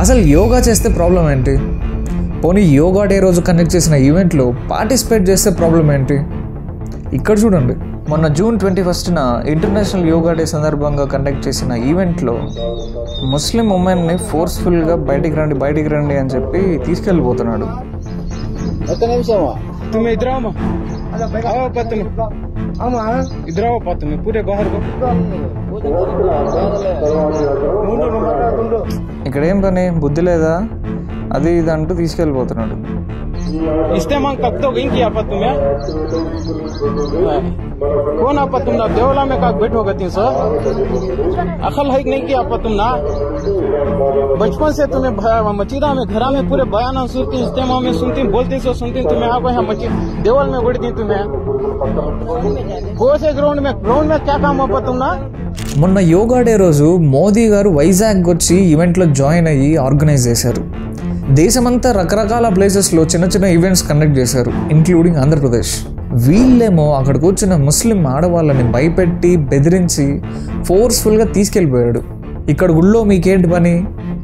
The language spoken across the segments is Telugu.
అసలు యోగా చేస్తే ప్రాబ్లం ఏంటి? పోనీ యోగా డే రోజు కండక్ట్ చేసిన ఈవెంట్లో పార్టిసిపేట్ చేస్తే ప్రాబ్లం ఏంటి? ఇక్కడ చూడండి, మొన్న జూన్ 21న ఇంటర్నేషనల్ యోగా డే సందర్భంగా కండక్ట్ చేసిన ఈవెంట్లో ముస్లిం ఉమెన్ని ఫోర్స్ఫుల్గా బయటికి రండి అని చెప్పి తీసుకెళ్ళిపోతున్నాడు. ఇక్కడ ఏం పని, బుద్ధి లేదా, అది ఇది అంటూ తీసుకెళ్ళిపోతున్నాడు. इस्तेमाल कब तो गई की आपत तुम्हें कौन आपत तुम ना देवला में का बैठो गती सो अकल है नहीं की आपत तुम ना बचपन से तुम्हें मचीदा में घरा में पूरे बयान सुनती इस्तेमाल में सुनती बोलती सो सुनती तुम्हें आपको यहाँ मची देवल में बढ़ती तुम्हें कौन से ग्राउंड में क्या काम आपत तुम ना. మొన్న యోగా డే రోజు మోదీ గారు వైజాగ్ వచ్చి ఈవెంట్లో జాయిన్ అయ్యి ఆర్గనైజ్ చేశారు. దేశమంతా రకరకాల ప్లేసెస్లో చిన్న చిన్న ఈవెంట్స్ కండక్ట్ చేశారు, ఇంక్లూడింగ్ ఆంధ్రప్రదేశ్. వీళ్ళేమో అక్కడ కూర్చున్న ముస్లిం ఆడవాళ్ళని భయపెట్టి బెదిరించి ఫోర్స్ఫుల్గా తీసుకెళ్ళిపోయాడు. ఇక్కడ గుళ్ళో మీకేంటి పని,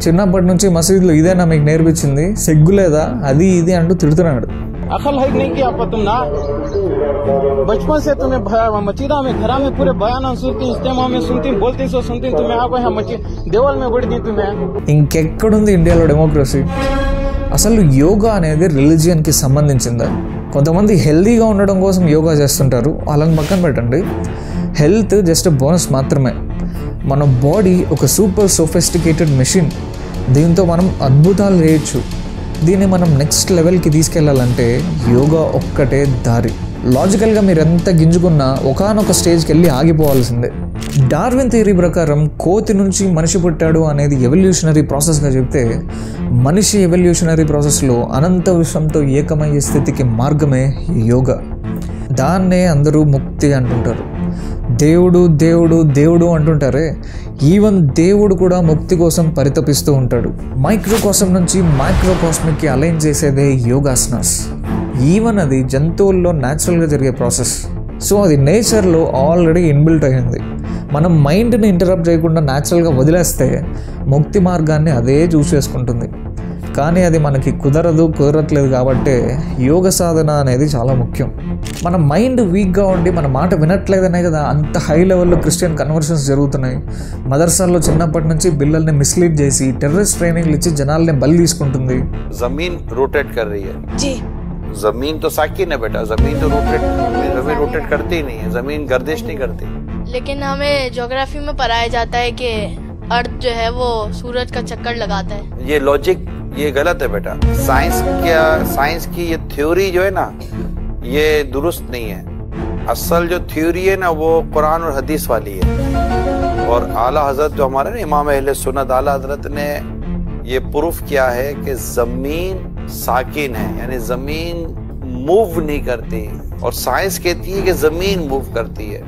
చిన్నప్పటి నుంచి మసీదులో ఇదేనా మీకు నేర్పించింది, సిగ్గులేదా, అది ఇది అంటూ తిడుతున్నాడు. अकल है नहीं की आपत तुम ना बचपन से तुम्हें मचीदा में घरा में पूरे बयान सुनती इस्तेमाल में सुनती बोलती सो सुनती तुम्हें आपको यहाँ मची देवल में बढ़ती तुम्हें. ఇంకెక్కడుంది ఇండియాలో డెమోక్రసీ? అసలు యోగా అనేది రిలీజియన్కి సంబంధించిందా? కొంతమంది హెల్దీగా ఉండడం కోసం యోగా చేస్తుంటారు, వాళ్ళని పక్కన పెట్టండి. హెల్త్ జస్ట్ బోనస్ మాత్రమే. మన బాడీ ఒక సూపర్ సోఫిస్టికేటెడ్ మెషిన్. దీంతో మనం అద్భుతాలు చేయొచ్చు. దీన్ని మనం నెక్స్ట్ లెవెల్కి తీసుకెళ్లాలంటే యోగా ఒక్కటే దారి. లాజికల్గా మీరు ఎంత గింజుకున్నా ఒకానొక స్టేజ్కి వెళ్ళి ఆగిపోవాల్సిందే. డార్విన్ థియరీ ప్రకారం కోతి నుంచి మనిషి పుట్టాడు అనేది ఎవల్యూషనరీ ప్రాసెస్గా చెప్తే, మనిషి ఎవల్యూషనరీ ప్రాసెస్లో అనంత విశ్వంతో ఏకమయ్యే స్థితికి మార్గమే యోగా. దాన్నే అందరూ ముక్తి అంటుంటారు. దేవుడు దేవుడు దేవుడు అంటుంటారే, ఈవెన్ దేవుడు కూడా ముక్తి కోసం పరితపిస్తూ ఉంటాడు. మైక్రోకాస్మ్ నుంచి మైక్రోకాస్మిక్కి అలైన్ చేసేదే యోగాసనాస్. ఈవెన్ అది జంతువుల్లో న్యాచురల్గా జరిగే ప్రాసెస్. సో అది నేచర్లో ఆల్రెడీ ఇన్బిల్ట్ అయింది. మనం మైండ్ని ఇంటరప్ట్ చేయకుండా న్యాచురల్గా వదిలేస్తే ముక్తి మార్గాన్ని అదే చూస్ చేసుకుంటుంది. కానీ అది మనకి కుదరట్లేదు కాబట్టి యోగ సాధన అనేది చాలా ముఖ్యం. మన మైండ్ వీక్గా ఉండి మన మాట వినట్లేదనే కదా అంత హై లెవెల్లో క్రిస్టియన్ కన్వర్షన్స్ జరుగుతున్నాయి. మదర్సాల్లో చిన్నప్పటి నుంచి పిల్లల్ని మిస్లీడ్ చేసి టెర్రరిస్ట్ ట్రైనింగ్లు ఇచ్చి జనాల్ని బలి తీసుకుంటుంది. జమీన్ रोटेट कर रही है जी, जमीन तो साकिन है बेटा, जमीन तो रोटेट करती नहीं है, जमीन गर्दिश नहीं करती. लेकिन हमें ज्योग्राफी में पढ़ाया जाता है कि अर्थ जो है वो सूरज का चक्कर लगाता है. ये लॉजिक ये गलत है बेटा. साइंस की ये थ्योरी जो है ना, ये दुरुस्त नहीं है. असल जो थ्योरी है ना वो कुरान और हदीस वाली है. और आला हजरत जो हमारे ना इमाम अहले सुन्नत आला हजरत ने ये प्रूफ किया है कि जमीन साकिन है, यानी जमीन मूव नहीं करती. और साइंस कहती है कि जमीन मूव करती है.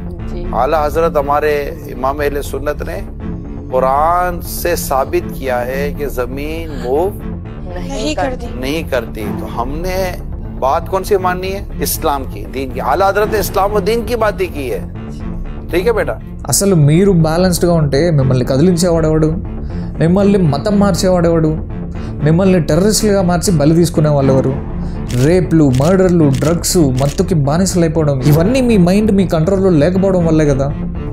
आला हजरत हमारे इमाम अहले सुन्नत ने कुरान से साबित किया है कि जमीन मूव नहीं करती. तो हमने बात कौन सी माननी है? इस्लाम की, दीन की. आला हजरत ने इस्लाम और दीन की बात ही की है. ठीक है बेटा. అసలు మీరు బ్యాలెన్స్డ్గా ఉంటే మిమ్మల్ని కదిలించేవాడెవడు? మిమ్మల్ని మతం మార్చేవాడెవడు? మిమ్మల్ని టెర్రరిస్టులుగా మార్చి బలి తీసుకునే వాళ్ళెవరు? రేప్లు, మర్డర్లు, డ్రగ్స్, మత్తుకి బానిసలైపోవడం, ఇవన్నీ మీ మైండ్ మీ కంట్రోల్లో లేకపోవడం వల్లే కదా.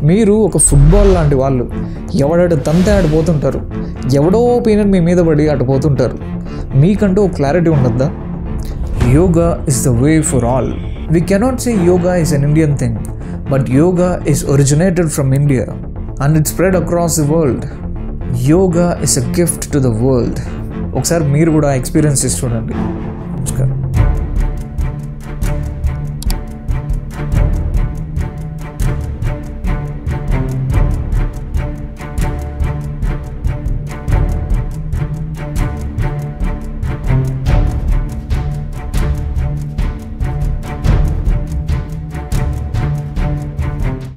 మీరు ఒక ఫుట్బాల్ లాంటి వాళ్ళు, ఎవడాడు తంతే ఆడిపోతుంటారు, ఎవడో ఒపీనియన్ మీ మీద పడి ఆడిపోతుంటారు. మీకంటూ ఒక క్లారిటీ ఉండద్దా? Yoga is the way for all. We cannot say yoga is an Indian thing, but yoga is originated from India and it spread across the world. Yoga is a gift to the world. ఒకసారి మీరు కూడా ఎక్స్పీరియన్స్ చేసి చూడండి. నమస్కారం.